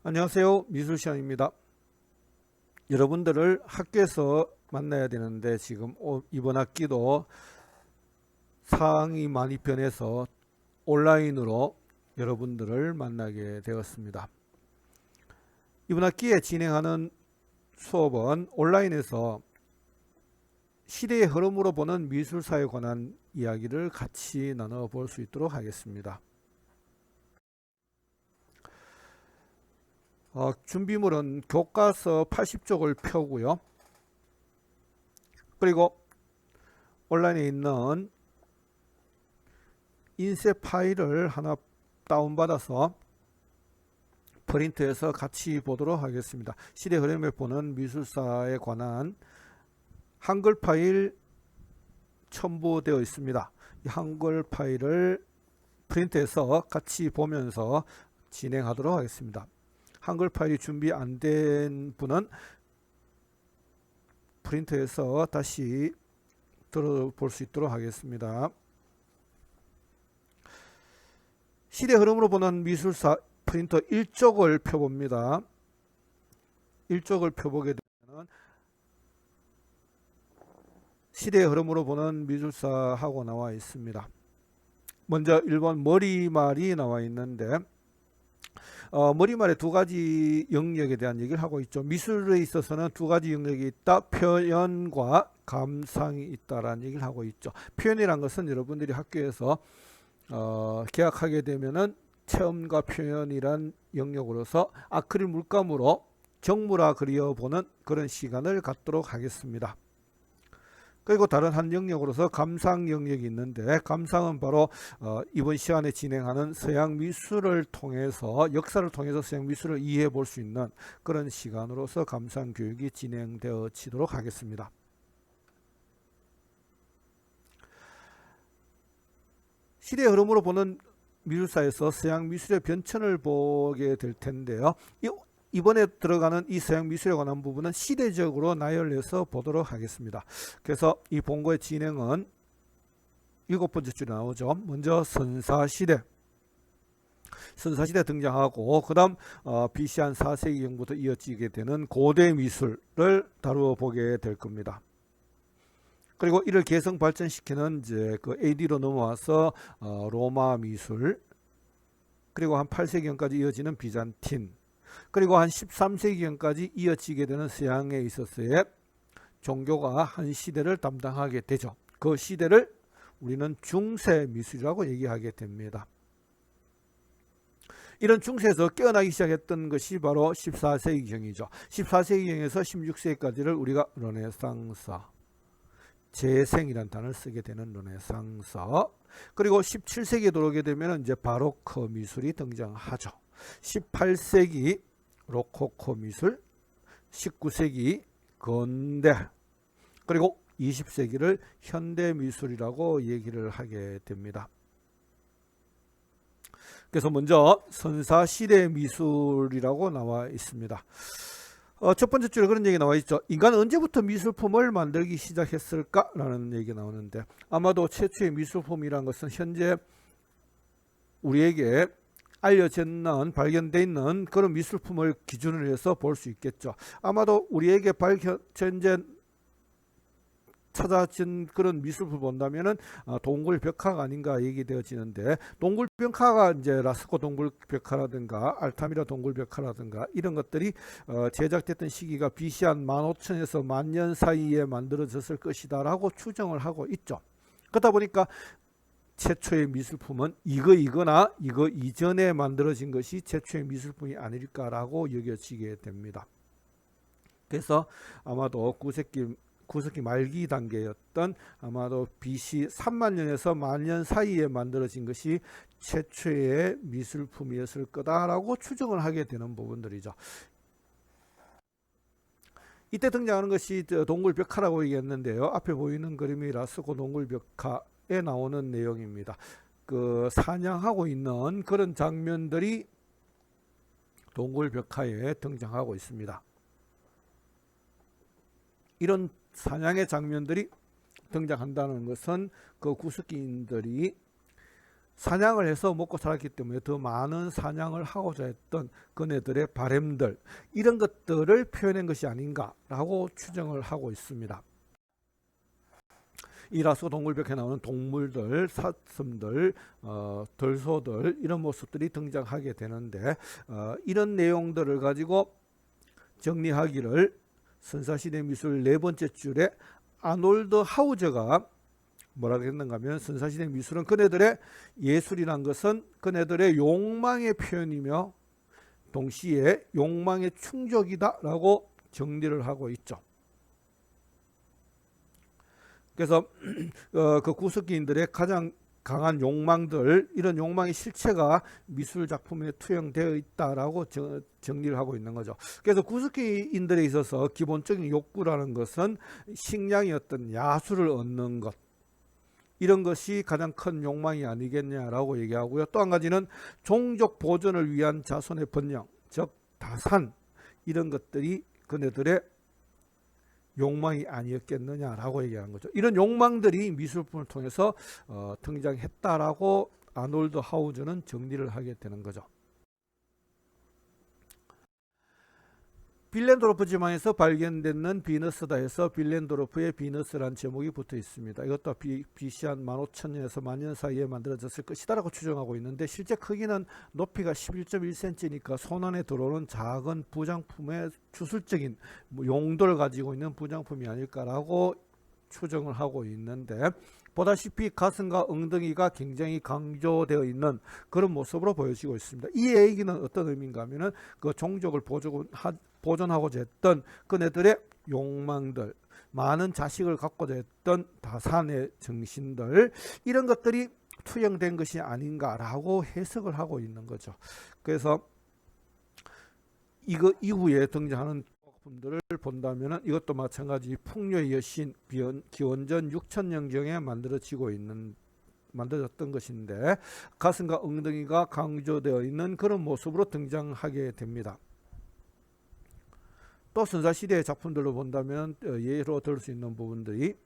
안녕하세요. 미술시간입니다. 여러분들을 학교에서 만나야 되는데 지금 이번 학기도 상황이 많이 변해서 온라인으로 여러분들을 만나게 되었습니다. 이번 학기에 진행하는 수업은 온라인에서 시대의 흐름으로 보는 미술사에 관한 이야기를 같이 나눠볼 수 있도록 하겠습니다. 준비물은 교과서 80쪽을 펴고요. 그리고 온라인에 있는 인쇄 파일을 하나 다운받아서 프린트해서 같이 보도록 하겠습니다. 시대 흐름에 보는 미술사에 관한 한글 파일 첨부되어 있습니다. 이 한글 파일을 프린트해서 같이 보면서 진행하도록 하겠습니다. 한글 파일이 준비 안 된 분은 프린트해서 다시 들어볼 수 있도록 하겠습니다. 시대 흐름으로 보는 미술사 프린터 1쪽을 펴봅니다. 1쪽을 펴보게 되면 시대의 흐름으로 보는 미술사하고 나와 있습니다. 먼저 1번 머리말이 나와 있는데 머리말의 두 가지 영역에 대한 얘기를 하고 있죠. 미술에 있어서는 두 가지 영역이 있다. 표현과 감상이 있다라는 얘기를 하고 있죠. 표현이란 것은 여러분들이 학교에서 개학하게 되면은 체험과 표현이란 영역으로서 아크릴 물감으로 정물화 그려보는 그런 시간을 갖도록 하겠습니다. 그리고 다른 한 영역으로서 감상 영역이 있는데, 감상은 바로 이번 시간에 진행하는 서양 미술을 통해서, 역사를 통해서 서양 미술을 이해해 볼 수 있는 그런 시간으로서 감상 교육이 진행되어지도록 하겠습니다. 시대의 흐름으로 보는 미술사에서 서양 미술의 변천을 보게 될 텐데요. 이번에 들어가는 이 서양 미술에 관한 부분은 시대적으로 나열해서 보도록 하겠습니다. 그래서 이 본고의 진행은 7번째 줄에 나오죠. 먼저 선사시대 등장하고, 그 다음 BC 한 4세기경부터 이어지게 되는 고대 미술을 다루어 보게 될 겁니다. 그리고 이를 개성 발전시키는 이제 그 AD로 넘어와서 로마 미술, 그리고 한 8세기경까지 이어지는 비잔틴, 그리고 한 13세기경까지 이어지게 되는 서양에 있어서의 종교가 한 시대를 담당하게 되죠. 그 시대를 우리는 중세 미술이라고 얘기하게 됩니다. 이런 중세에서 깨어나기 시작했던 것이 바로 14세기경이죠. 14세기경에서 16세기까지를 우리가 르네상스, 재생이라는 단어를 쓰게 되는 르네상스, 그리고 17세기에 들어오게 되면 이제 바로크 미술이 등장하죠. 18세기 로코코 미술, 19세기 근대, 그리고 20세기를 현대 미술이라고 얘기를 하게 됩니다. 그래서 먼저 선사시대 미술이라고 나와 있습니다. 첫 번째 줄에 그런 얘기 나와 있죠. 인간은 언제부터 미술품을 만들기 시작했을까? 라는 얘기 나오는데, 아마도 최초의 미술품이라는 것은 현재 우리에게 알려져 있는, 발견되어 있는 그런 미술품을 기준으로 해서 볼 수 있겠죠. 아마도 우리에게 현재 찾아진 그런 미술품을 본다면은 동굴 벽화가 아닌가 얘기되어지는데, 동굴 벽화가 이제 라스코 동굴 벽화라든가 알타미라 동굴 벽화라든가 이런 것들이 제작됐던 시기가 BC 한 15,000에서 10,000년 사이에 만들어졌을 것이다라고 추정을 하고 있죠. 그러다 보니까 최초의 미술품은 이거나 이거 이전에 만들어진 것이 최초의 미술품이 아닐까라고 여겨지게 됩니다. 그래서 아마도 9세기 말기 단계였던 아마도 BC 3만년에서 10,000년 사이에 만들어진 것이 최초의 미술품이었을 거다라고 추정을 하게 되는 부분들이죠. 이때 등장하는 것이 동굴 벽화라고 얘기했는데요. 앞에 보이는 그림이 라스코 동굴 벽화에 나오는 내용입니다. 그 사냥하고 있는 그런 장면들이 동굴 벽화에 등장하고 있습니다. 이런 사냥의 장면들이 등장한다는 것은 그 구석기인들이 사냥을 해서 먹고 살았기 때문에 더 많은 사냥을 하고자 했던 그네들의 바램들, 이런 것들을 표현한 것이 아닌가라고 추정을 하고 있습니다. 이라서 동물벽에 나오는 동물들, 사슴들, 들소들, 이런 모습들이 등장하게 되는데, 이런 내용들을 가지고 정리하기를 선사시대 미술 네 번째 줄에 아놀드 하우저가 뭐라고 했는가 하면, 선사시대 미술은 그네들의, 예술이란 것은 그네들의 욕망의 표현이며 동시에 욕망의 충족이다 라고 정리를 하고 있죠. 그래서 그 구석기인들의 가장 강한 욕망들, 이런 욕망의 실체가 미술 작품에 투영되어 있다라고 정리를 하고 있는 거죠. 그래서 구석기인들에 있어서 기본적인 욕구라는 것은 식량이 어떤 야수를 얻는 것, 이런 것이 가장 큰 욕망이 아니겠냐라고 얘기하고요. 또 한 가지는 종족 보존을 위한 자손의 번영, 즉 다산, 이런 것들이 그네들의 욕망이 아니었겠느냐라고 얘기하는 거죠. 이런 욕망들이 미술품을 통해서 등장했다라고 아놀드 하우저는 정리를 하게 되는 거죠. 빌렌도르프 지방에서 발견되는 비너스다 해서 빌렌도르프의 비너스라는 제목이 붙어 있습니다. 이것도 BC 한 15,000년에서 10,000년 사이에 만들어졌을 것이다라고 추정하고 있는데, 실제 크기는 높이가 11.1cm니까 손 안에 들어오는 작은 부장품의 주술적인 용도를 가지고 있는 부장품이 아닐까라고 추정을 하고 있는데, 보다시피 가슴과 엉덩이가 굉장히 강조되어 있는 그런 모습으로 보여지고 있습니다. 이 얘기는 어떤 의미인가 하면은 그 종족을 보존하고자 했던 그네들의 욕망들, 많은 자식을 갖고자 했던 다산의 정신들, 이런 것들이 투영된 것이 아닌가라고 해석을 하고 있는 거죠. 그래서 이거 이후에 등장하는 작품들을 본다면 이것도 마찬가지 풍요의 여신, 기원전 6천년경에 만들어졌던 것인데, 가슴과 엉덩이가 강조되어 있는 그런 모습으로 등장하게 됩니다. 또 선사시대의 작품들로 본다면 예로 들 수 있는 부분들이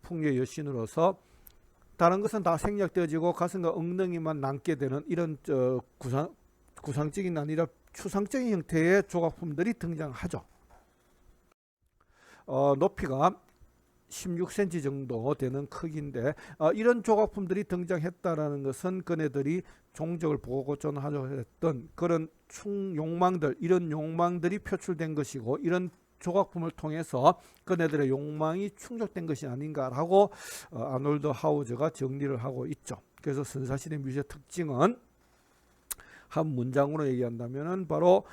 풍요의 여신으로서 다른 것은 다 생략되어지고 가슴과 엉덩이만 남게 되는 이런 구상적인 아니라 추상적인 형태의 조각품들이 등장하죠. 높이가 16cm 정도 되는 크기인데, 이런 조각품들이 등장했다라는 것은 그네들이 종족을 보존하려 했던 그런 욕망들, 이런 욕망들이 표출된 것이고, 이런 조각품을 통해서 그네들의 욕망이 충족된 것이 아닌가라고 아놀드 하우저가 정리를 하고 있죠. 그래서 선사시대 미술의 특징은 한 문장으로 얘기한다면 바로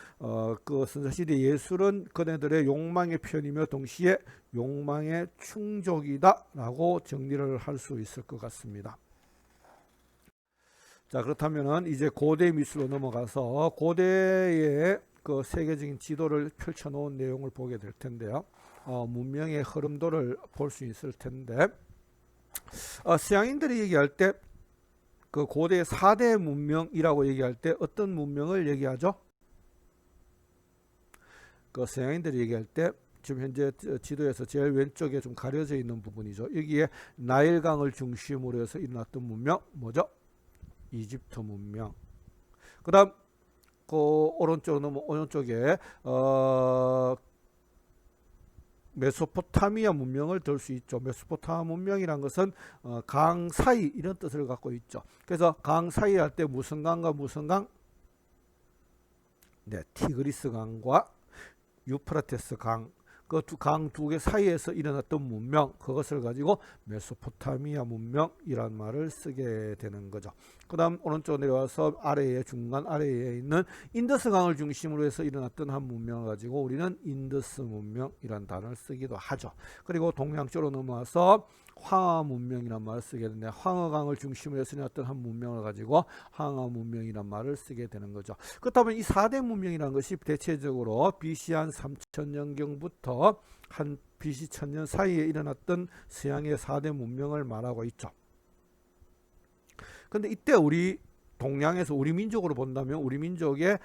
그 선사시대 예술은 그네들의 욕망의 표현이며 동시에 욕망의 충족이다라고 정리를 할 수 있을 것 같습니다. 자, 그렇다면 이제 고대 미술로 넘어가서 고대의 그 세계적인 지도를 펼쳐놓은 내용을 보게 될 텐데요. 문명의 흐름도를 볼 수 있을 텐데, 서양인들이 얘기할 때 그 고대 4대 문명이라고 얘기할 때 어떤 문명을 얘기하죠? 그 서양인들이 얘기할 때 지금 현재 지도에서 제일 왼쪽에 좀 가려져 있는 부분이죠. 여기에 나일강을 중심으로 해서 일어났던 문명 뭐죠? 이집트 문명. 그다음 그 오른쪽에 메소포타미아 문명을 들 수 있죠. 메소포타미아 문명이란 것은 강 사이, 이런 뜻을 갖고 있죠. 그래서 강 사이 할 때 무슨 강과 무슨 강? 네, 티그리스 강과 유프라테스 강, 그 강 두 개 사이에서 일어났던 문명, 그것을 가지고 메소포타미아 문명이란 말을 쓰게 되는 거죠. 그 다음 오른쪽 내려와서 중간 아래에 있는 인더스 강을 중심으로 해서 일어났던 한 문명을 가지고 우리는 인더스 문명이란 단어를 쓰기도 하죠. 그리고 동양쪽으로 넘어와서 황하 문명이란 말을 쓰게 되는데, 황하강을 중심으로 해서 일어났던 한 문명을 가지고 황하 문명이란 말을 쓰게 되는 거죠. 그렇다면 이 4대 문명이라는 것이 대체적으로 BC 한 3000년경부터 한 BC 1000년 사이에 일어났던 서양의 4대 문명을 말하고 있죠. 근데 이때 우리 동양에서 우리 민족으로 본다면, 우리 민족의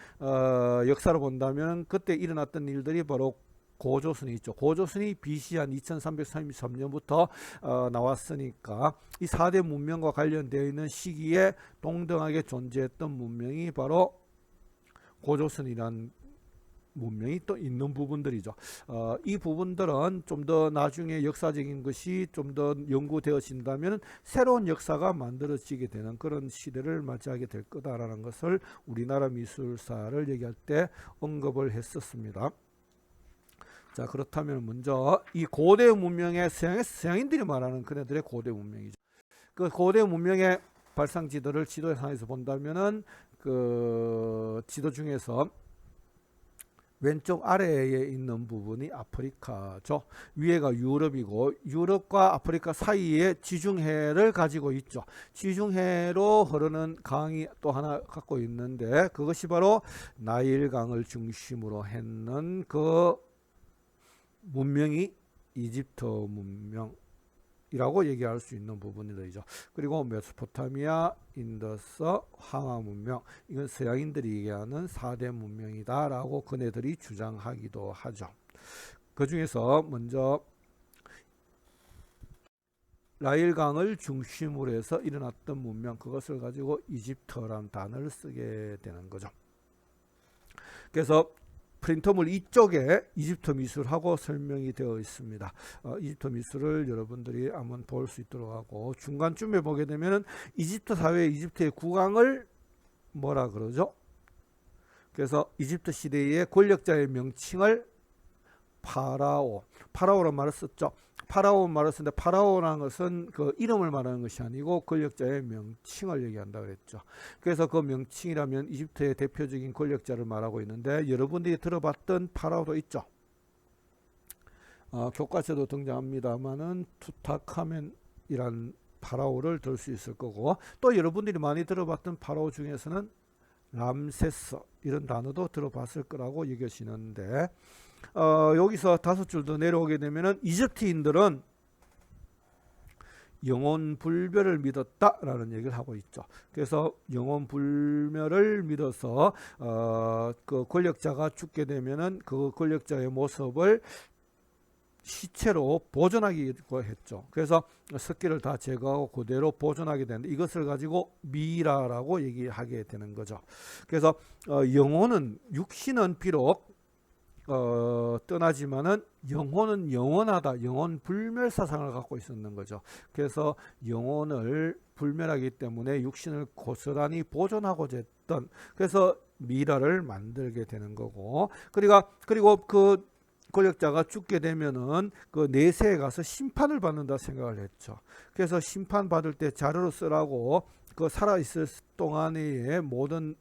역사로 본다면 그때 일어났던 일들이 바로 고조선이 있죠. 고조선이 BC 한 2333년부터 나왔으니까 이 4대 문명과 관련되어 있는 시기에 동등하게 존재했던 문명이 바로 고조선이란 문명이 또 있는 부분들이죠. 이 부분들은 좀 더 나중에 역사적인 것이 좀 더 연구되어진다면 새로운 역사가 만들어지게 되는 그런 시대를 맞이하게 될 거다라는 것을 우리나라 미술사를 얘기할 때 언급을 했었습니다. 자, 그렇다면 먼저 이 고대 문명의 서양인들이 말하는 그네들의 고대 문명이죠. 그 고대 문명의 발상지도를 지도상에서 본다면은 그 지도 중에서 왼쪽 아래에 있는 부분이 아프리카죠. 위에가 유럽이고 유럽과 아프리카 사이에 지중해를 가지고 있죠. 지중해로 흐르는 강이 또 하나 갖고 있는데 그것이 바로 나일강을 중심으로 했는 그 문명이 이집트 문명이라고 얘기할 수 있는 부분이죠. 그리고 메소포타미아, 인더스, 황하 문명, 이건 서양인들이 얘기하는 4대 문명이다라고 그네들이 주장하기도 하죠. 그 중에서 먼저 나일강을 중심으로 해서 일어났던 문명, 그것을 가지고 이집트라는 단어를 쓰게 되는 거죠. 그래서 프린터물 이쪽에 이집트 미술하고 설명이 되어 있습니다. 이집트 미술을 여러분들이 한번 볼 수 있도록 하고 중간쯤에 보게 되면 이집트 사회, 이집트의 국왕을 뭐라 그러죠? 그래서 이집트 시대의 권력자의 명칭을 파라오라는 말을 썼죠. 파라오 말을 썼는데 파라오라는 것은 그 이름을 말하는 것이 아니고 권력자의 명칭을 얘기한다 그랬죠. 그래서 그 명칭이라면 이집트의 대표적인 권력자를 말하고 있는데 여러분들이 들어봤던 파라오도 있죠. 교과서도 등장합니다만은 투타카멘이란 파라오를 들 수 있을 거고 또 여러분들이 많이 들어봤던 파라오 중에서는 람세스 이런 단어도 들어봤을 거라고 여겨지는데 여기서 5줄 더 내려오게 되면은 이집트인들은 영혼 불멸을 믿었다라는 얘기를 하고 있죠. 그래서 영혼 불멸을 믿어서 그 권력자가 죽게 되면은 그 권력자의 모습을 시체로 보존하기로 했죠. 그래서 습기를 다 제거하고 그대로 보존하게 되는데 이것을 가지고 미라라고 얘기하게 되는 거죠. 그래서 영혼은 육신은 비록 떠나지만은 영혼은 영원하다, 영혼 불멸 사상을 갖고 있었는 거죠. 그래서 영혼을 불멸하기 때문에 육신을 고스란히 보존하고자 했던, 그래서 미라를 만들게 되는 거고, 그리고 그 권력자가 죽게 되면은 그 내세에 가서 심판을 받는다 생각을 했죠. 그래서 심판 받을 때 자료로 쓰라고 그 살아 있을 동안의 모든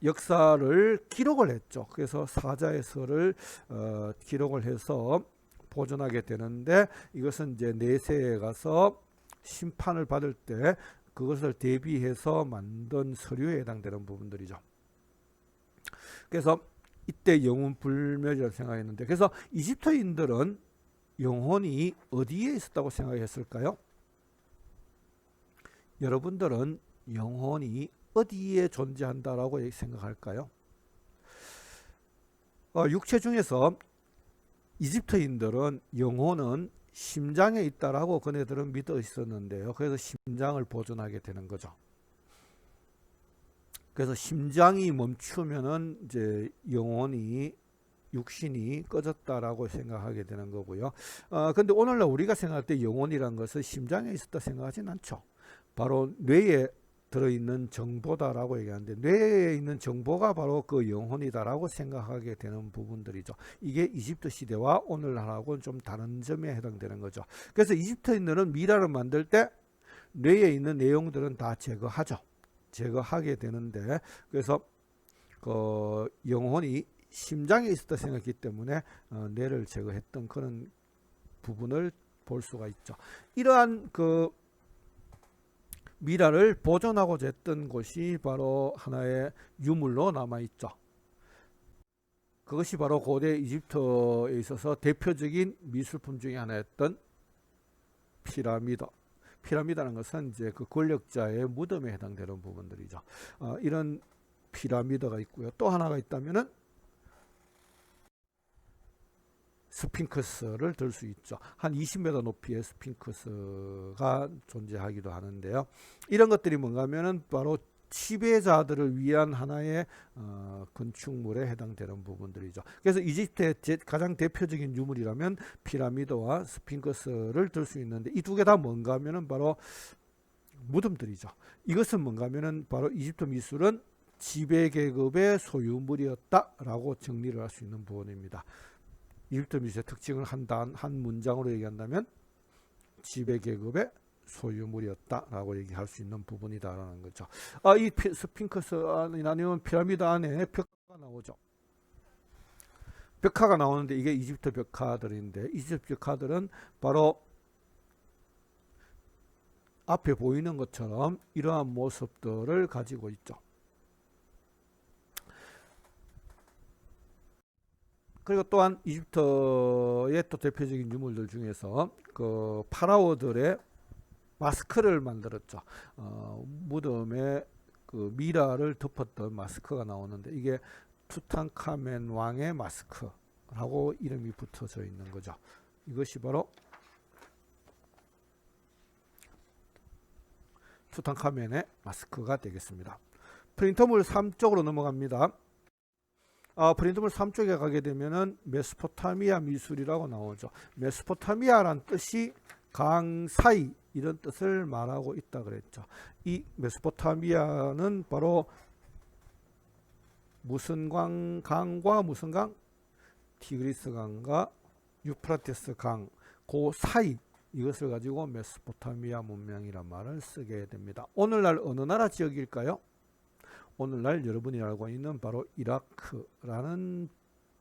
역사를 기록을 했죠. 그래서 사자의 서를 기록을 해서 보존하게 되는데 이것은 이제 내세에 가서 심판을 받을 때 그것을 대비해서 만든 서류에 해당되는 부분들이죠. 그래서 이때 영혼 불멸이라고 생각했는데, 그래서 이집트인들은 영혼이 어디에 있었다고 생각했을까요? 여러분들은 영혼이 어디에 존재한다라고 생각할까요? 육체 중에서 이집트인들은 영혼은 심장에 있다라고 그네들은 믿어 있었는데요. 그래서 심장을 보존하게 되는 거죠. 그래서 심장이 멈추면은 이제 영혼이 육신이 꺼졌다라고 생각하게 되는 거고요. 근데 오늘날 우리가 생각할 때 영혼이란 것은 심장에 있었다 생각하진 않죠. 바로 뇌에 들어있는 정보다라고 얘기하는데 뇌에 있는 정보가 바로 그 영혼이다라고 생각하게 되는 부분들이죠. 이게 이집트 시대와 오늘날하고는 좀 다른 점에 해당되는 거죠. 그래서 이집트인들은 미라를 만들 때 뇌에 있는 내용들은 다 제거하게 되는데, 그래서 그 영혼이 심장에 있었다 생각했기 때문에 뇌를 제거했던 그런 부분을 볼 수가 있죠. 이러한 그 미라를 보존하고자 했던 곳이 바로 하나의 유물로 남아있죠. 그것이 바로 고대 이집트에 있어서 대표적인 미술품 중에 하나였던 피라미드. 피라미드라는 것은 이제 그 권력자의 무덤에 해당되는 부분들이죠. 이런 피라미드가 있고요. 또 하나가 있다면은 스핑크스를 들 수 있죠. 한 20m 높이의 스핑크스가 존재하기도 하는데요. 이런 것들이 뭔가 하면은 바로 지배자들을 위한 하나의 건축물에 해당되는 부분들이죠. 그래서 이집트의 가장 대표적인 유물이라면 피라미드와 스핑크스를 들 수 있는데 이 두 개 다 뭔가 하면은 바로 무덤들이죠. 이것은 뭔가 하면은 바로 이집트 미술은 지배계급의 소유물이었다라고 정리를 할 수 있는 부분입니다. 이집트 미술의 특징을 한 문장으로 얘기한다면 지배계급의 소유물이었다라고 얘기할 수 있는 부분이다라는 거죠. 이 스핑크스 아니면 피라미드 안에 벽화가 나오죠. 벽화가 나오는데 이게 이집트 벽화들인데 이집트 벽화들은 바로 앞에 보이는 것처럼 이러한 모습들을 가지고 있죠. 그리고 또한 이집트의 또 대표적인 유물들 중에서 그 파라오들의 마스크를 만들었죠. 무덤에 그 미라를 덮었던 마스크가 나오는데 이게 투탕카멘 왕의 마스크라고 이름이 붙어져 있는 거죠. 이것이 바로 투탕카멘의 마스크가 되겠습니다. 프린터물 3쪽으로 넘어갑니다. 프린터물 3쪽에 가게 되면은 메소포타미아 미술이라고 나오죠. 메소포타미아란 뜻이 강 사이 이런 뜻을 말하고 있다 그랬죠. 이 메소포타미아는 바로 무슨 강과 무슨 강? 티그리스 강과 유프라테스 강, 그 사이 이것을 가지고 메소포타미아 문명이란 말을 쓰게 됩니다. 오늘날 어느 나라 지역일까요? 오늘날 여러분이 알고 있는 바로 이라크라는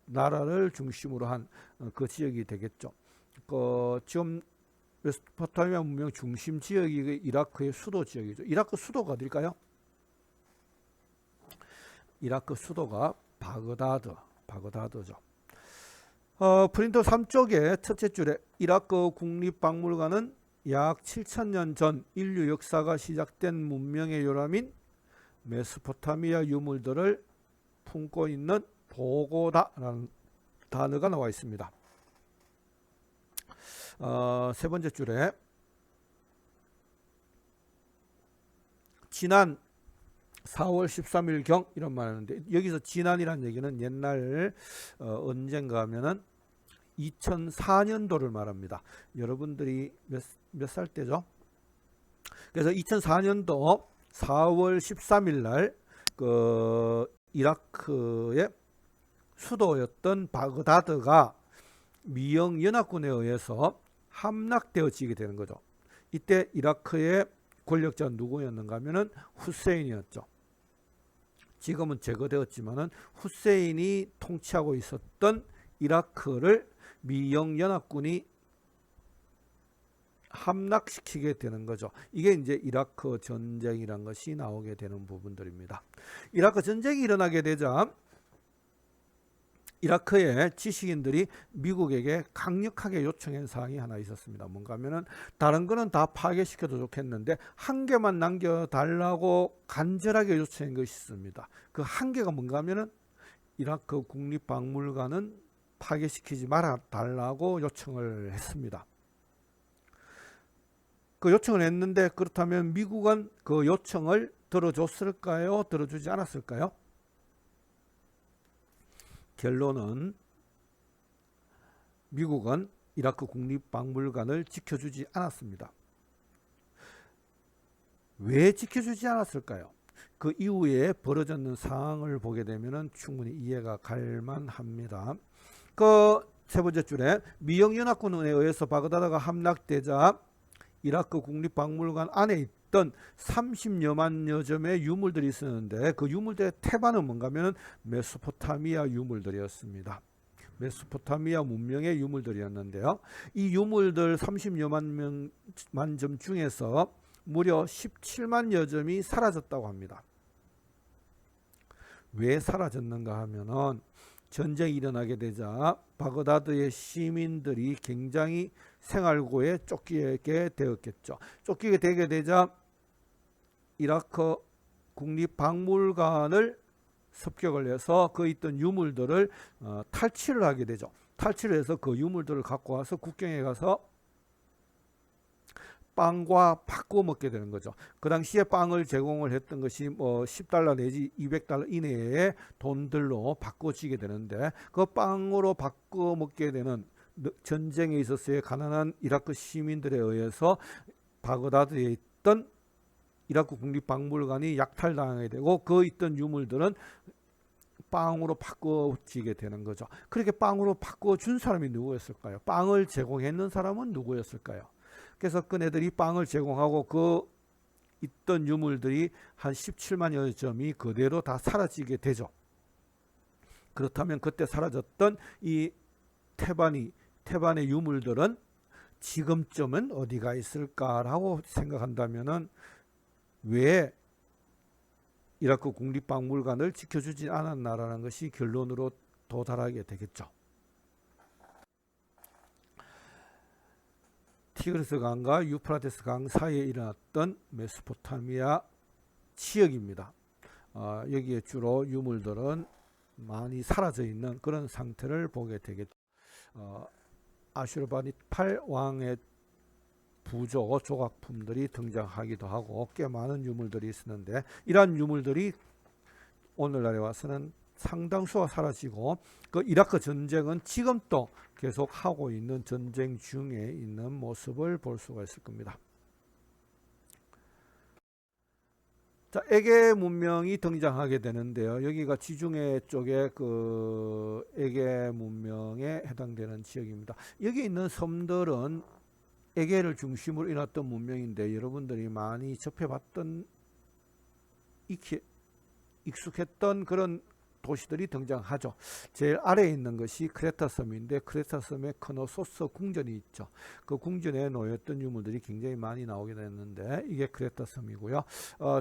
나라를 중심으로 한 그 지역이 되겠죠. 지금 메소포타미아 문명 중심 지역이 이라크의 수도 지역이죠. 이라크 수도가 어딜까요? 이라크 수도가 바그다드죠. 프린터 3쪽의 첫째 줄에 이라크 국립박물관은 약 7,000년 전 인류 역사가 시작된 문명의 요람인 메소포타미아 유물들을 품고 있는 보고다라는 단어가 나와 있습니다. 세 번째 줄에 지난 4월 13일경 이런 말 하는데 여기서 지난이란 얘기는 옛날 언젠가 하면은 2004년도를 말합니다. 여러분들이 몇 살 때죠? 그래서 2004년도 4월 13일 날 그 이라크의 수도였던 바그다드가 미영 연합군에 의해서 함락되어지게 되는 거죠. 이때 이라크의 권력자는 누구였는가 하면은 후세인이었죠. 지금은 제거되었지만은 후세인이 통치하고 있었던 이라크를 미영 연합군이 함락시키게 되는 거죠. 이게 이제 이라크 전쟁이란 것이 나오게 되는 부분들입니다. 이라크 전쟁이 일어나게 되자 이라크의 지식인들이 미국에게 강력하게 요청한 사항이 하나 있었습니다. 뭔가 하면은 다른 거는 다 파괴시켜도 좋겠는데 한 개만 남겨달라고 간절하게 요청한 것이 있습니다. 그 한 개가 뭔가 하면은 이라크 국립박물관은 파괴시키지 말아달라고 요청을 했습니다. 그 요청을 했는데 그렇다면 미국은 그 요청을 들어줬을까요? 들어주지 않았을까요? 결론은 미국은 이라크 국립박물관을 지켜주지 않았습니다. 왜 지켜주지 않았을까요? 그 이후에 벌어졌는 상황을 보게 되면 충분히 이해가 갈 만합니다. 그 세 번째 줄에 미영연합군에 의해서 바그다드가 함락되자 이라크 국립박물관 안에 있던 30여만여 점의 유물들이 있었는데 그 유물들의 태반은 뭔가 하면 메소포타미아 유물들이었습니다. 메소포타미아 문명의 유물들이었는데요. 이 유물들 30여만 점 중에서 무려 17만여 점이 사라졌다고 합니다. 왜 사라졌는가 하면은 전쟁이 일어나게 되자 바그다드의 시민들이 굉장히 생활고에 쫓기게 되었겠죠. 쫓기게 되게 되자 이라크 국립박물관을 습격을 해서 그 있던 유물들을 탈취를 하게 되죠. 탈취를 해서 그 유물들을 갖고 와서 국경에 가서 빵과 바꿔 먹게 되는 거죠. 그 당시에 빵을 제공을 했던 것이 뭐 10달러 내지 200달러 이내의 돈들로 바꿔지게 되는데, 그 빵으로 바꿔 먹게 되는 전쟁에 있어서의 가난한 이라크 시민들에 의해서 바그다드에 있던 이라크 국립박물관이 약탈당하게 되고, 그 있던 유물들은 빵으로 바꿔지게 되는 거죠. 그렇게 빵으로 바꿔준 사람이 누구였을까요? 빵을 제공했는 사람은 누구였을까요? 그래서 그네들이 빵을 제공하고 그 있던 유물들이 한 17만여 점이 그대로 다 사라지게 되죠. 그렇다면 그때 사라졌던 이 테반의 유물들은 지금쯤은 어디가 있을까라고 생각한다면은 왜 이라크 국립박물관을 지켜주지 않았나라는 것이 결론으로 도달하게 되겠죠. 티그리스 강과 유프라테스 강 사이에 일어났던 메소포타미아 지역입니다. 여기에 주로 유물들은 많이 사라져 있는 그런 상태를 보게 되겠죠. 아슈르바니팔 왕의 부조 조각품들이 등장하기도 하고 꽤 많은 유물들이 있었는데, 이러한 유물들이 오늘날에 와서는 상당수가 사라지고, 그 이라크 전쟁은 지금도 계속 하고 있는 전쟁 중에 있는 모습을 볼 수가 있을 겁니다. 자, 에게 문명이 등장하게 되는데요. 여기가 지중해 쪽에 그 에게 문명에 해당되는 지역입니다. 여기 있는 섬들은 에게를 중심으로 일어났던 문명인데, 여러분들이 많이 접해봤던 익숙했던 그런 도시들이 등장하죠. 제일 아래에 있는 것이 크레타 섬인데, 크레타 섬에 크노소스 궁전이 있죠. 그 궁전에 놓였던 유물들이 굉장히 많이 나오게 됐는데, 이게 크레타 섬이고요.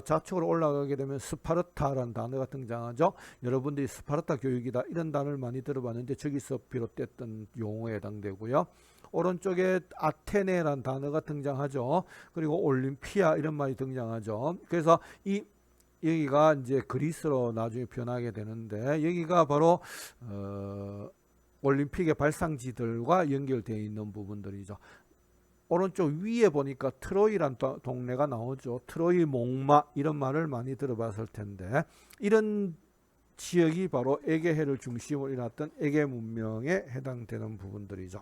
좌측으로 올라가게 되면 스파르타라는 단어가 등장하죠. 여러분들이 스파르타 교육이다 이런 단어를 많이 들어봤는데, 저기서 비롯됐던 용어에 해당되고요. 오른쪽에 아테네라는 단어가 등장하죠. 그리고 올림피아 이런 말이 등장하죠. 그래서 여기가 이제 그리스로 나중에 변하게 되는데, 여기가 바로 올림픽의 발상지들과 연결되어 있는 부분들이죠. 오른쪽 위에 보니까 트로이란 동네가 나오죠. 트로이 목마 이런 말을 많이 들어봤을 텐데, 이런 지역이 바로 에게해를 중심으로 일어났던 에게 문명에 해당되는 부분들이죠.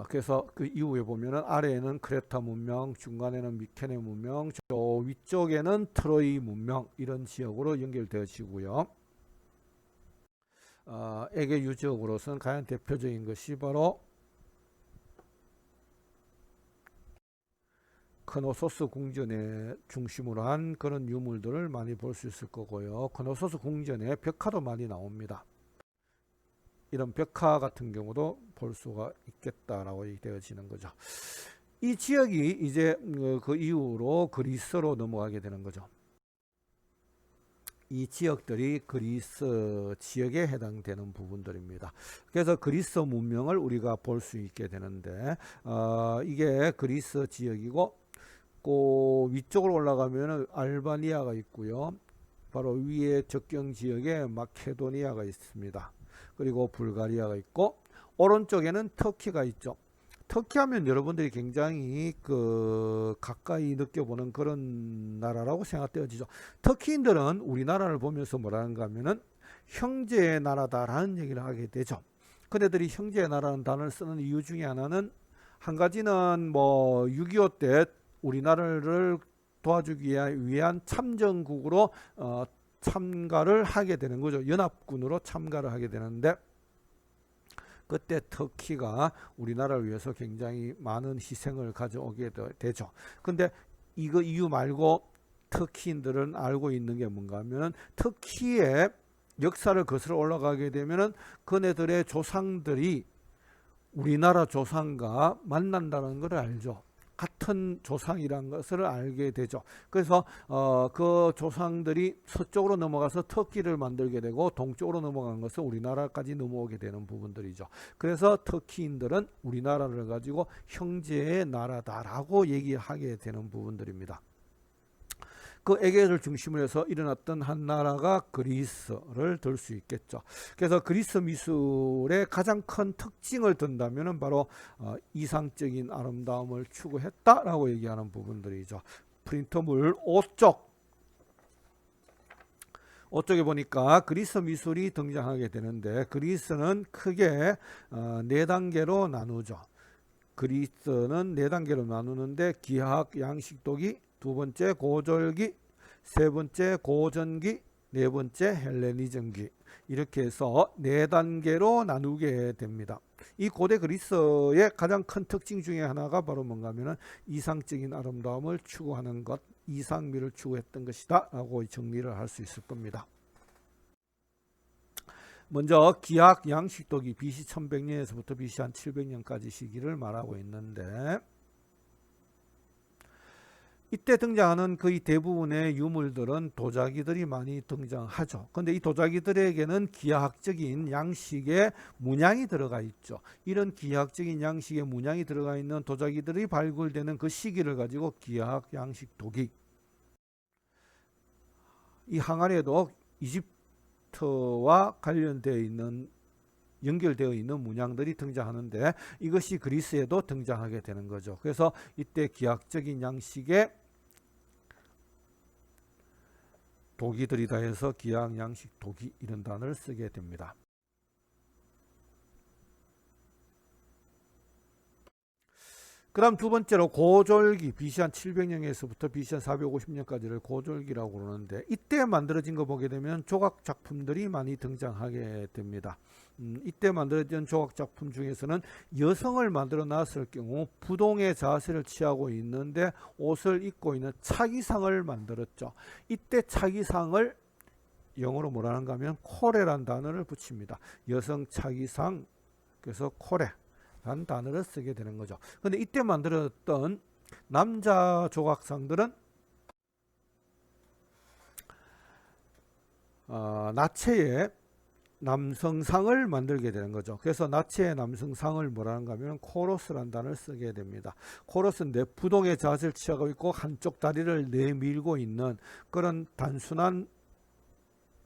그래서 그 이후에 보면은 아래에는 크레타 문명, 중간에는 미케네 문명, 저 위쪽에는 트로이 문명, 이런 지역으로 연결되어지고요. 에게 유적으로서는 가장 대표적인 것이 바로 크노소스 궁전에 중심으로 한 그런 유물들을 많이 볼 수 있을 거고요. 크노소스 궁전에 벽화도 많이 나옵니다. 이런 벽화 같은 경우도 볼 수가 있겠다라고 되어지는 거죠. 이 지역이 이제 그 이후로 그리스로 넘어가게 되는 거죠. 이 지역들이 그리스 지역에 해당되는 부분들입니다. 그래서 그리스 문명을 우리가 볼 수 있게 되는데, 이게 그리스 지역이고, 그 위쪽으로 올라가면 알바니아가 있고요. 바로 위에 접경 지역에 마케도니아가 있습니다. 그리고 불가리아가 있고, 오른쪽에는 터키가 있죠. 터키 하면 여러분들이 굉장히 가까이 느껴보는 그런 나라라고 생각되어지죠. 터키인들은 우리나라를 보면서 뭐라는가 하면은 형제의 나라다라는 얘기를 하게 되죠. 그네들이 형제의 나라는 단어를 쓰는 이유 중에 하나는, 한 가지는 뭐 6.25 때 우리나라를 도와주기 위한 참전국으로 참가를 하게 되는 거죠. 연합군으로 참가를 하게 되는데, 그때 터키가 우리나라를 위해서 굉장히 많은 희생을 가져오게 되죠. 근데 이거 이유 말고 터키인들은 알고 있는 게 뭔가 하면은, 터키의 역사를 거슬러 올라가게 되면은 그네들의 조상들이 우리나라 조상과 만난다는 걸 알죠. 같은 조상이라는 것을 알게 되죠. 그래서 그 조상들이 서쪽으로 넘어가서 터키를 만들게 되고, 동쪽으로 넘어간 것은 우리나라까지 넘어오게 되는 부분들이죠. 그래서 터키인들은 우리나라를 가지고 형제의 나라다라고 얘기하게 되는 부분들입니다. 그 에게를 중심으로 해서 일어났던 한 나라가 그리스를 들 수 있겠죠. 그래서 그리스 미술의 가장 큰 특징을 든다면 바로 이상적인 아름다움을 추구했다라고 얘기하는 부분들이죠. 프린터물 5쪽에 보니까 그리스 미술이 등장하게 되는데, 그리스는 크게 4단계로 나누죠. 그리스는 4단계로 나누는데, 기하학 양식도기, 2번째 고절기, 3번째 고전기, 4번째 헬레니즘기, 이렇게 해서 4단계로 나누게 됩니다. 이 고대 그리스의 가장 큰 특징 중에 하나가 바로 뭔가 하면은 이상적인 아름다움을 추구하는 것, 이상미를 추구했던 것이다 라고 정리를 할 수 있을 겁니다. 먼저 기하학 양식도기 BC 1100년에서부터 BC 한 700년까지 시기를 말하고 있는데, 이때 등장하는 거의 대부분의 유물들은 도자기들이 많이 등장하죠. 그런데 이 도자기들에게는 기하학적인 양식의 문양이 들어가 있죠. 이런 기하학적인 양식의 문양이 들어가 있는 도자기들이 발굴되는 그 시기를 가지고 기하학 양식도기, 이 항아리에도 이집트와 관련되어 있는, 연결되어 있는 문양들이 등장하는데, 이것이 그리스에도 등장하게 되는 거죠. 그래서 이때 기하학적인 양식의 도기들이다 해서 기하학 양식 도기, 이런 단어를 쓰게 됩니다. 그 다음 두 번째로 고졸기, BC 한 700년에서부터 BC 한 450년까지를 고졸기라고 그러는데, 이때 만들어진 거 보게 되면 조각 작품들이 많이 등장하게 됩니다. 이때 만들어진 조각 작품 중에서는 여성을 만들어 놨을 경우 부동의 자세를 취하고 있는데 옷을 입고 있는 차기상을 만들었죠. 이때 차기상을 영어로 뭐라는가 하면 코레란 단어를 붙입니다. 여성 차기상, 그래서 코레 라는 단어를 쓰게 되는 거죠. 근데 이때 만들었던 남자 조각상들은 나체의 남성상을 만들게 되는 거죠. 그래서 나체의 남성상을 뭐라는가 하면 코러스라는 단어를 쓰게 됩니다. 코러스인데 부동의 자세를 취하고 있고 한쪽 다리를 내밀고 있는 그런 단순한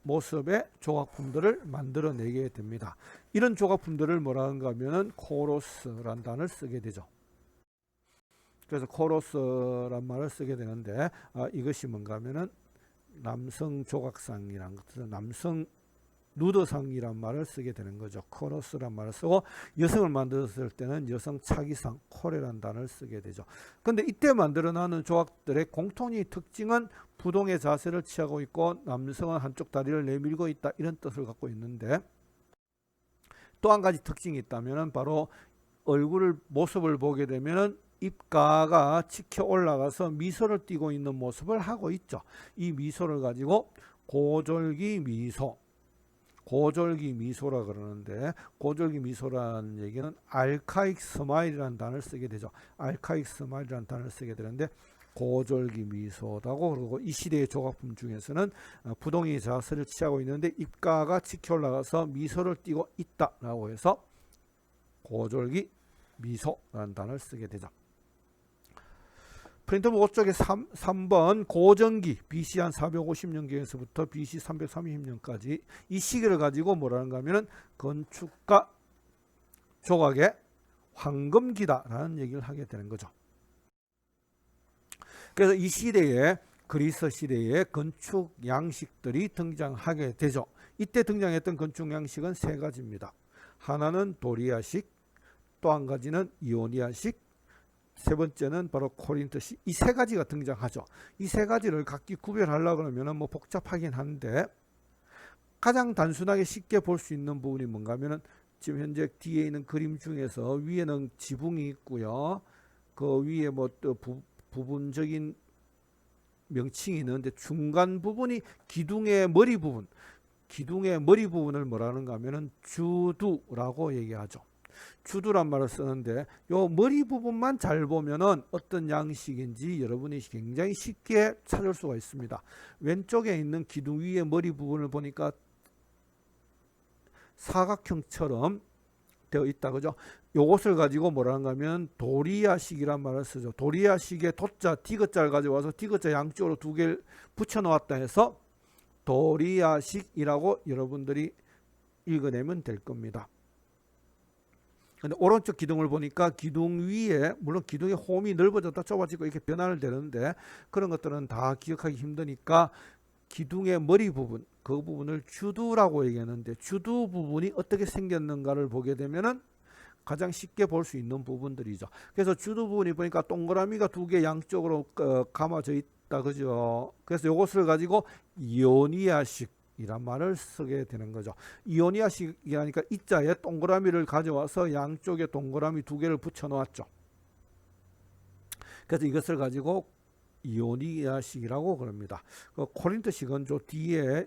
모습의 조각품들을 만들어내게 됩니다. 이런 조각품들을 뭐라는가 하면 코러스란 단어를 쓰게 되죠. 그래서 코러스란 말을 쓰게 되는데, 이것이 뭔가 하면은 남성 조각상이란 것은 남성 누더상이란 말을 쓰게 되는 거죠. 코러스란 말을 쓰고, 여성을 만들었을 때는 여성 차기상, 코레란 단어를 쓰게 되죠. 근데 이때 만들어나는 조각들의 공통의 특징은 부동의 자세를 취하고 있고 남성은 한쪽 다리를 내밀고 있다, 이런 뜻을 갖고 있는데, 또 한 가지 특징이 있다면 바로 얼굴 모습을 보게 되면 입가가 치켜 올라가서 미소를 띠고 있는 모습을 하고 있죠. 이 미소를 가지고 고졸기 미소, 고졸기 미소라 그러는데, 고졸기 미소라는 얘기는 알카익 스마일이라는 단어를 쓰게 되죠. 알카익 스마일이라는 단어를 쓰게 되는데, 고졸기 미소다고 그러고, 이 시대의 조각품 중에서는 부동의 자세를 취하고 있는데 입가가 치켜 올라가서 미소를 띠고 있다라고 해서 고졸기 미소라는 단어를 쓰게 되죠. 프린트북 5쪽에 3번 고전기, BC 한 450년경에서부터 BC 330년까지, 이 시기를 가지고 뭐라는가 하면 건축가 조각의 황금기다라는 얘기를 하게 되는 거죠. 그래서 이 시대에, 그리스 시대에 건축 양식들이 등장하게 되죠. 이때 등장했던 건축 양식은 3가지입니다. 하나는 도리아식, 또 한 가지는 이오니아식, 세 번째는 바로 코린트식. 이 3가지가 등장하죠. 이 3가지를 각기 구별하려고 하면 뭐 복잡하긴 한데, 가장 단순하게 쉽게 볼 수 있는 부분이 뭔가 하면은 지금 현재 뒤에 있는 그림 중에서 위에는 지붕이 있고요. 그 위에 뭐 또 부분적인 명칭이 있는데, 중간 부분이 기둥의 머리 부분, 기둥의 머리 부분을 뭐라는가 하면은 주두라고 얘기하죠. 주두란 말을 쓰는데, 요 머리 부분만 잘 보면은 어떤 양식인지 여러분이 굉장히 쉽게 찾을 수가 있습니다. 왼쪽에 있는 기둥 위의 머리 부분을 보니까 사각형처럼 되어 있다. 그죠? 요것을 가지고 뭐라는가 하면 도리아식이란 말을 쓰죠. 도리아식의 도자, 디귿자를 가져와서 디귿자 양쪽으로 두 개를 붙여 놓았다 해서 도리아식이라고 여러분들이 읽어내면 될 겁니다. 근데 오른쪽 기둥을 보니까 기둥 위에 물론 기둥의 홈이 넓어졌다 좁아지고 이렇게 변화를 되는데 그런 것들은 다 기억하기 힘드니까 기둥의 머리 부분 그 부분을 주두라고 얘기하는데 주두 부분이 어떻게 생겼는가를 보게 되면은 가장 쉽게 볼 수 있는 부분들이죠. 그래서 주두 부분이 보니까 동그라미가 두 개 양쪽으로 감아져 있다. 그죠? 그래서 이것을 가지고 이오니아식 이란 말을 쓰게 되는 거죠. 이오니아식이라니까 이자에 동그라미를 가져와서 양쪽에 동그라미 두 개를 붙여 놓았죠. 그래서 이것을 가지고 이오니아식이라고 그럽니다. 코린토식은 저 뒤에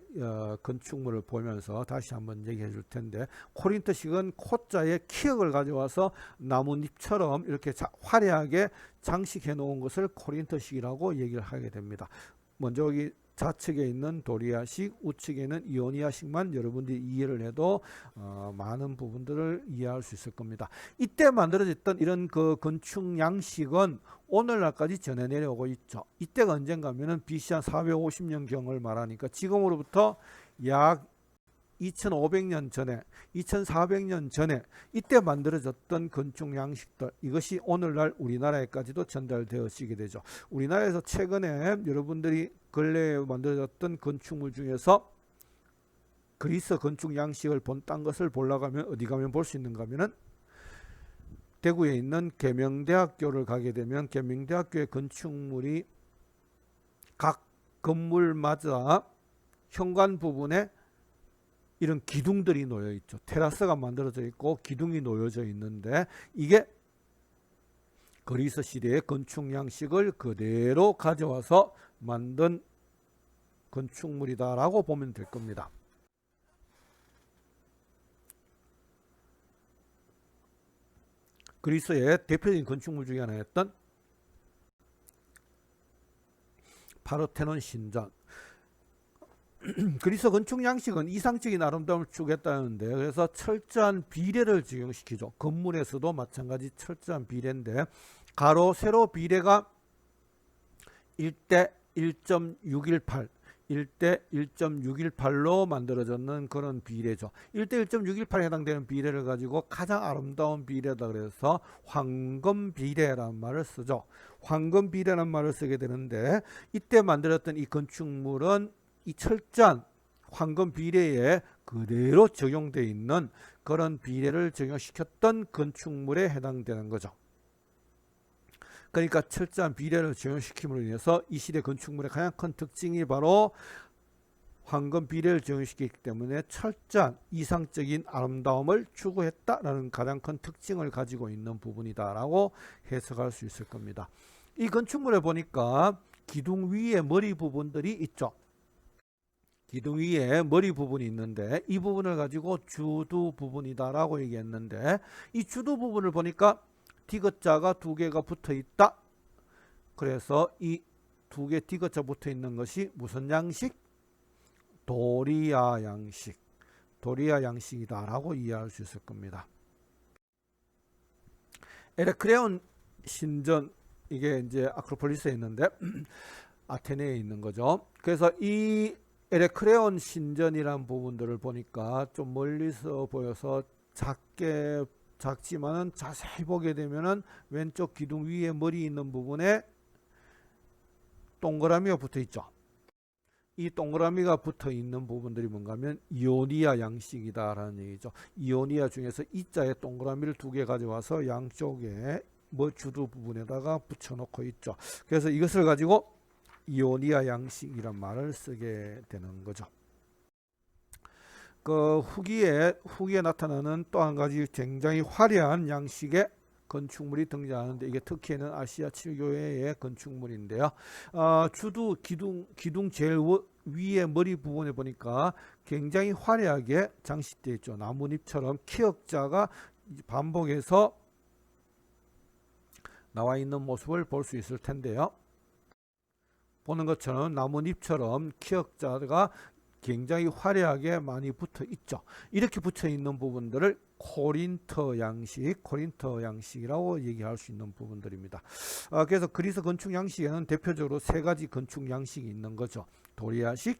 건축물을 보면서 다시 한번 얘기해 줄 텐데 코린토식은 코자에 키역을 가져와서 나뭇잎처럼 이렇게 화려하게 장식해 놓은 것을 코린토식이라고 얘기를 하게 됩니다. 먼저 여기 좌측에 있는 도리아식, 우측에는 이오니아식만 여러분들이 이해를 해도 많은 부분들을 이해할 수 있을 겁니다. 이때 만들어졌던 이런 그 건축 양식은 오늘날까지 전해 내려오고 있죠. 이때가 언젠가 하면은 BC 한 450년경을 말하니까 지금으로부터 약 2500년 전에 2400년 전에 이때 만들어졌던 건축 양식들 이것이 오늘날 우리나라에까지도 전달되어지게 되죠. 우리나라에서 최근에 여러분들이 근래에 만들어졌던 건축물 중에서 그리스 건축 양식을 딴 것을 보려고 하면 어디 가면 볼 수 있는가 하면은 대구에 있는 계명대학교를 가게 되면 계명대학교의 건축물이 각 건물마다 현관 부분에 이런 기둥들이 놓여 있죠. 테라스가 만들어져 있고 기둥이 놓여져 있는데 이게 그리스 시대의 건축 양식을 그대로 가져와서 만든 건축물이다라고 보면 될 겁니다. 그리스의 대표적인 건축물 중에 하나였던 파르테논 신전. 그리스 건축 양식은 이상적인 아름다움을 추구했다는데 그래서 철저한 비례를 적용시키죠. 건물에서도 마찬가지 철저한 비례인데 가로 세로 비례가 1대 1.618 1대 1.618로 만들어졌는 그런 비례죠. 1대 1.618에 해당되는 비례를 가지고 가장 아름다운 비례다 그래서 황금 비례라는 말을 쓰죠. 황금 비례라는 말을 쓰게 되는데 이때 만들었던 이 건축물은 이 철저한 황금 비례에 그대로 적용되어 있는 그런 비례를 적용시켰던 건축물에 해당되는 거죠. 그러니까 철저한 비례를 적용시킴으로 인해서 이 시대 건축물의 가장 큰 특징이 바로 황금 비례를 적용시키기 때문에 철저한 이상적인 아름다움을 추구했다라는 가장 큰 특징을 가지고 있는 부분이다라고 해석할 수 있을 겁니다. 이 건축물에 보니까 기둥 위에 머리 부분들이 있죠. 기둥 위에 머리 부분이 있는데 이 부분을 가지고 주두 부분이다라고 얘기했는데 이 주두 부분을 보니까 디귿자가 두 개가 붙어 있다. 그래서 이 두 개 디귿자 붙어 있는 것이 무슨 양식? 도리아 양식. 도리아 양식이다라고 이해할 수 있을 겁니다. 에레크레온 신전 이게 이제 아크로폴리스에 있는데 아테네에 있는 거죠. 그래서 이 에레크레온 신전이란 부분들을 보니까 좀 멀리서 보여서 작지만은 자세히 보게 되면은 왼쪽 기둥 위에 머리 있는 부분에 동그라미가 붙어 있죠. 이 동그라미가 붙어 있는 부분들이 뭔가 하면 이오니아 양식이다라는 얘기죠. 이오니아 중에서 이자에 동그라미를 두 개 가져와서 양쪽에 주두 부분에다가 붙여 놓고 있죠. 그래서 이것을 가지고 이오니아 양식이란 말을 쓰게 되는 거죠. 그 후기에 나타나는 또 한 가지 굉장히 화려한 양식의 건축물이 등장하는데 이게 터키에는 아시아 7교회의 건축물인데요. 주두 기둥 제일 위에 머리 부분에 보니까 굉장히 화려하게 장식되어 있죠. 나뭇잎처럼 키역자가 반복해서 나와 있는 모습을 볼 수 있을 텐데요. 보는 것처럼 나뭇잎처럼 키역자가 굉장히 화려하게 많이 붙어 있죠. 이렇게 붙어 있는 부분들을 코린토 양식이라고 얘기할 수 있는 부분들입니다. 그래서 그리스 건축 양식에는 대표적으로 세 가지 건축 양식이 있는 거죠. 도리아식,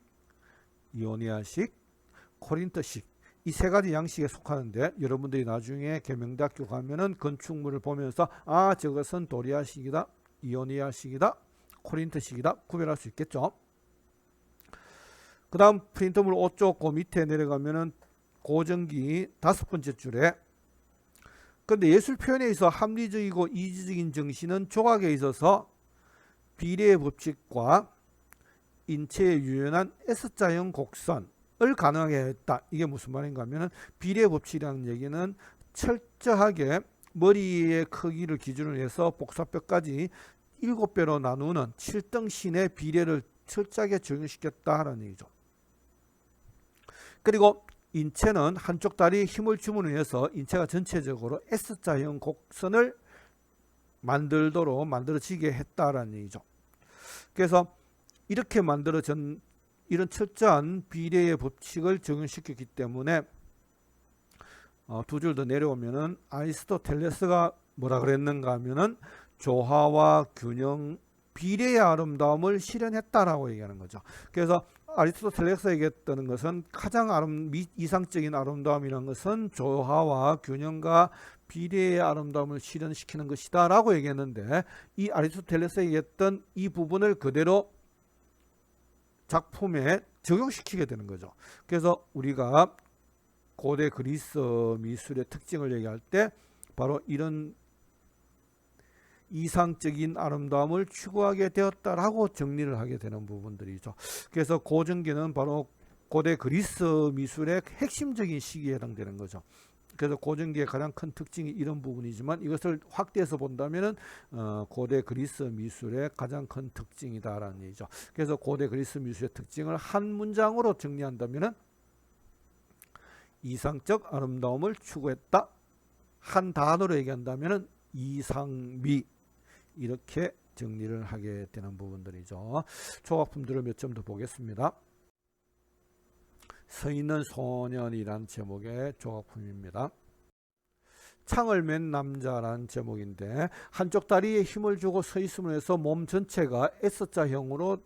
이오니아식, 코린토식. 이 세 가지 양식에 속하는데 여러분들이 나중에 계명대학교 가면은 건축물을 보면서 저것은 도리아식이다, 이오니아식이다, 코린토식이다 구별할 수 있겠죠. 그 다음 프린터물 5쪽 그 밑에 내려가면은 고전기 5번째 줄에 근데 예술 표현에 있어 합리적이고 이지적인 정신은 조각에 있어서 비례의 법칙과 인체의 유연한 S자형 곡선을 가능하게 했다. 이게 무슨 말인가 하면은 비례의 법칙이라는 얘기는 철저하게 머리의 크기를 기준으로 해서 복사뼈까지 7배로 나누는 7등신의 비례를 철저하게 적용시켰다라는 얘기죠. 그리고 인체는 한쪽 다리에 힘을 줌으로 해서 인체가 전체적으로 S자형 곡선을 만들어지게 했다라는 얘기죠. 그래서 이렇게 만들어진 이런 철저한 비례의 법칙을 적용시켰기 때문에 두 줄 더 내려오면은 아리스토텔레스가 뭐라 그랬는가 하면은 조화와 균형, 비례의 아름다움을 실현했다라고 얘기하는 거죠. 그래서 아리스토텔레스가 얘기했다는 것은 가장 이상적인 아름다움이라는 것은 조화와 균형과 비례의 아름다움을 실현시키는 것이다 라고 얘기했는데 이 아리스토텔레스가 얘기했던 이 부분을 그대로 작품에 적용시키게 되는 거죠. 그래서 우리가 고대 그리스 미술의 특징을 얘기할 때 바로 이런 이상적인 아름다움을 추구하게 되었다라고 정리를 하게 되는 부분들이죠. 그래서 고전기는 바로 고대 그리스 미술의 핵심적인 시기에 해당되는 거죠. 그래서 고전기의 가장 큰 특징이 이런 부분이지만 이것을 확대해서 본다면은 고대 그리스 미술의 가장 큰 특징이다라는 얘기죠. 그래서 고대 그리스 미술의 특징을 한 문장으로 정리한다면은 이상적 아름다움을 추구했다. 한 단어로 얘기한다면은 이상미 이렇게 정리를 하게 되는 부분들이죠. 조각품들을 몇 점 더 보겠습니다. 서 있는 소년이란 제목의 조각품입니다. 창을 맨 남자란 제목인데 한쪽 다리에 힘을 주고 서 있음으로 해서 몸 전체가 S자형으로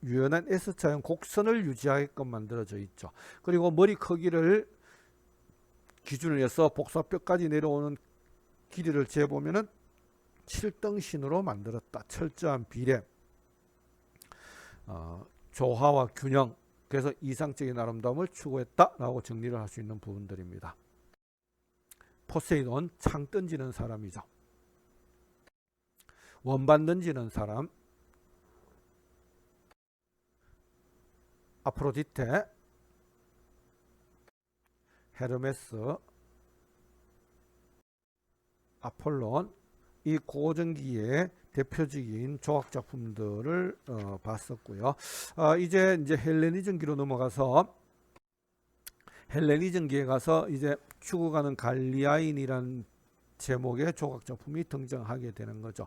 유연한 S자형 곡선을 유지하게끔 만들어져 있죠. 그리고 머리 크기를 기준으로 해서 복사뼈까지 내려오는 길이를 재보면은 7등신으로 만들었다. 철저한 비례, 조화와 균형, 그래서 이상적인 아름다움을 추구했다라고 정리를 할 수 있는 부분들입니다. 포세이돈, 창 던지는 사람이죠. 원반 던지는 사람, 아프로디테, 헤르메스, 아폴론, 이 고전기의 대표적인 조각 작품들을 봤었고요. 이제 헬레니즘기로 넘어가서 헬레니즘기에 가서 이제 죽어가는 갈리아인이란 제목의 조각 작품이 등장하게 되는 거죠.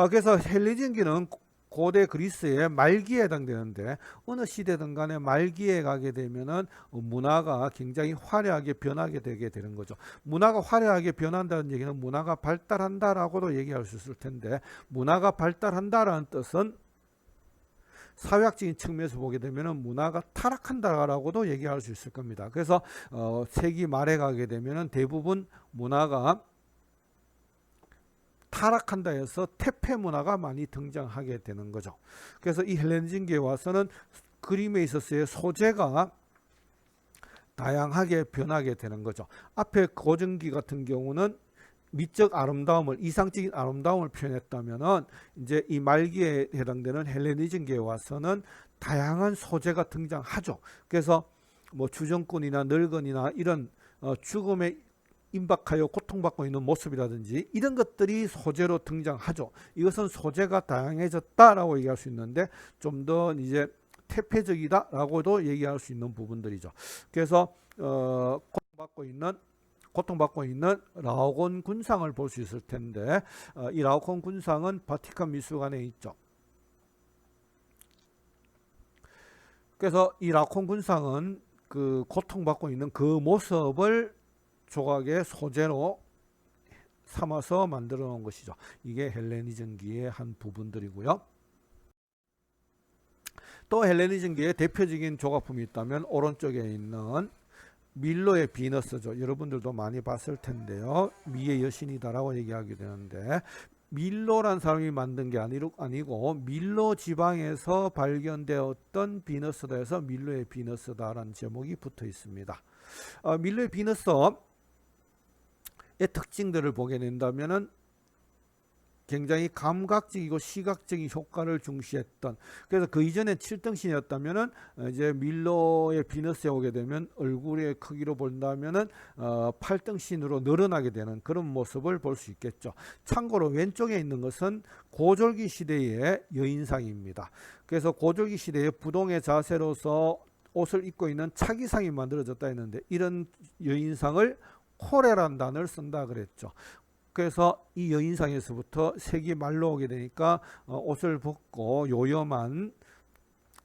그래서 헬레니즘기는 고대 그리스의 말기에 해당되는데 어느 시대든 간에 말기에 가게 되면은 문화가 굉장히 화려하게 변하게 되게 되는 거죠. 문화가 화려하게 변한다는 얘기는 문화가 발달한다라고도 얘기할 수 있을 텐데 문화가 발달한다라는 뜻은 사회학적인 측면에서 보게 되면은 문화가 타락한다라고도 얘기할 수 있을 겁니다. 그래서 세기 말에 가게 되면은 대부분 문화가 타락한다 해서 퇴폐 문화가 많이 등장하게 되는 거죠. 그래서 이 헬레니즘기에 와서는 그림에 있어서의 소재가 다양하게 변하게 되는 거죠. 앞에 고전기 같은 경우는 미적 아름다움을, 이상적인 아름다움을 표현했다면은 이제 이 말기에 해당되는 헬레니즘기에 와서는 다양한 소재가 등장하죠. 그래서 뭐 주정꾼이나 늙은이나 이런 죽음의 임박하여 고통받고 있는 모습이라든지 이런 것들이 소재로 등장하죠. 이것은 소재가 다양해졌다라고 얘기할 수 있는데 좀 더 이제 퇴폐적이다라고도 얘기할 수 있는 부분들이죠. 그래서 고통받고 있는 라오곤 군상을 볼 수 있을 텐데 이 라오곤 군상은 바티칸 미술관에 있죠. 그래서 이 라오곤 군상은 그 고통받고 있는 그 모습을 조각의 소재로 삼아서 만들어 놓은 것이죠. 이게 헬레니즘기의 한 부분들이고요. 또 헬레니즘기의 대표적인 조각품이 있다면 오른쪽에 있는 밀로의 비너스죠. 여러분들도 많이 봤을 텐데요. 미의 여신이다라고 얘기하게 되는데, 밀로란 사람이 만든 게 아니고 밀로 지방에서 발견되었던 비너스다 해서 밀로의 비너스다라는 제목이 붙어 있습니다. 밀로의 비너스의 특징들을 보게 된다면은 굉장히 감각적이고 시각적인 효과를 중시했던, 그래서 그 이전에 7등신이었다면은 이제 밀러의 비너스에 오게 되면 얼굴의 크기로 본다면은 8등신으로 늘어나게 되는 그런 모습을 볼 수 있겠죠. 참고로 왼쪽에 있는 것은 고졸기 시대의 여인상입니다. 그래서 고졸기 시대의 부동의 자세로서 옷을 입고 있는 차기상이 만들어졌다 했는데, 이런 여인상을 코레란 단어를 쓴다 그랬죠. 그래서 이 여인상에서부터 색이 말라오게 되니까 옷을 벗고 요염한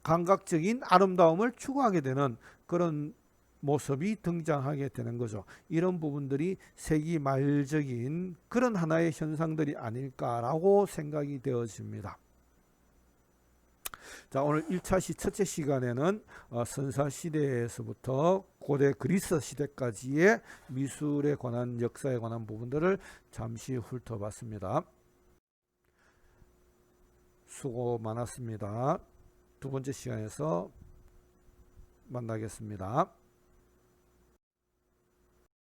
감각적인 아름다움을 추구하게 되는 그런 모습이 등장하게 되는 거죠. 이런 부분들이 색이 말적인 그런 하나의 현상들이 아닐까라고 생각이 되어집니다. 자, 오늘 1차 첫째 시간에는 선사시대에서부터 고대 그리스 시대까지의 미술에 관한, 역사에 관한 부분들을 잠시 훑어봤습니다. 수고 많았습니다. 두 번째 시간에서 만나겠습니다.